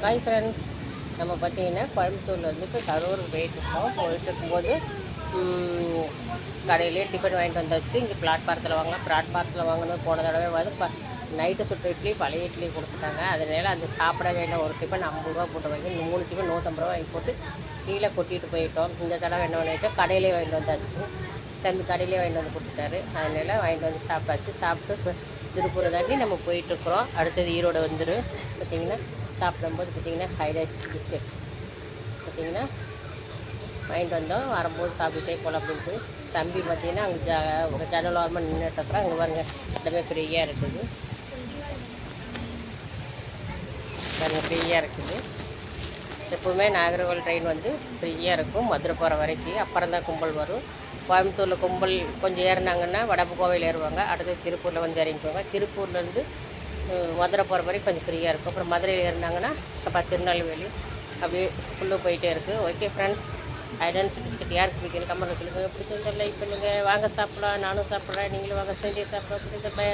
Hi friends, நம்ம பார்த்தீங்கன்னா கோயம்புத்தூர்லேருந்து இப்போ கரூருக்கு போயிட்டுருக்கும்போது கடையிலே டிஃபன் வாங்கிட்டு வந்தாச்சு. இங்கே பிளாட்பாரத்தில் வாங்கினது போன தடவை வந்து நைட்டு சுட்ட இட்லி பழைய இட்லி கொடுத்துட்டாங்க. அதனால் அந்த சாப்பிட வேண்டிய ஒரு டிஃபன் 50 ரூபா போட்டு வாங்கி 3 டிஃபன் 150 ரூபா வாங்கி போட்டு கீழே கொட்டிட்டு போயிட்டோம். இந்த தடவை என்ன பண்ணிட்டோம், கடையிலே வாங்கிட்டு வந்தாச்சு. தம்பி கடையிலே வாங்கிட்டு வந்து கொடுத்துட்டாரு. அதனால் வாங்கிட்டு வந்து சாப்பிட்டாச்சு. சாப்பிட்டு இப்போ திருப்பூர் தாண்டி நம்ம போயிட்டுருக்குறோம். அடுத்தது ஈரோடு வந்துடும். பார்த்திங்கன்னா சாப்பிடும்போது பார்த்திங்கன்னா ஹைலைட் பிஸ்கெட் பார்த்திங்கன்னா வாங்கிட்டு வந்தோம். வரும்போது சாப்பிட்டுட்டே போகலாம் அப்படின்ட்டு. தம்பி பார்த்திங்கன்னா அங்கே ஜன்னல் ஓரமாக நின்றுட்டுருக்குறோம். அங்கே பாருங்கள் இடமே ஃப்ரீயாக இருக்குது. பாருங்கள் ஃப்ரீயாக இருக்குது. எப்போவுமே நாகர்கோவில் ட்ரெயின் வந்து ஃப்ரீயாக இருக்கும் மதுரை போகிற வரைக்கும். அப்புறம் தான் கும்பல் வரும். கோயம்புத்தூரில் கும்பல் கொஞ்சம் ஏறினாங்கன்னா வடப்பு கோவையில் ஏறுவாங்க. அடுத்து திருப்பூரில் வந்து இறங்கிக்குவாங்க. திருப்பூர்லேருந்து மதுரை போகிற வரைக்கும் கொஞ்சம் ஃப்ரீயாக இருக்கும். அப்புறம் மதுரையில் ஏறினாங்கன்னா அப்போ திருநெல்வேலி அப்படியே ஃபுல்லாக போயிட்டே இருக்குது. ஓகே ஃப்ரெண்ட்ஸ், ஐடன்ஸ் பிஸ்கட் யாருக்கு பிடிக்குன்னு கமெண்ட்டில் சொல்லுங்கள். பிடிச்சிருந்தா லைக் பண்ணுங்கள். வாங்க சாப்பிட்லாம், நானும் சாப்பிட்றேன், நீங்களும் வாங்க செஞ்சு சாப்பிட்றேன். பிடிச்ச பை.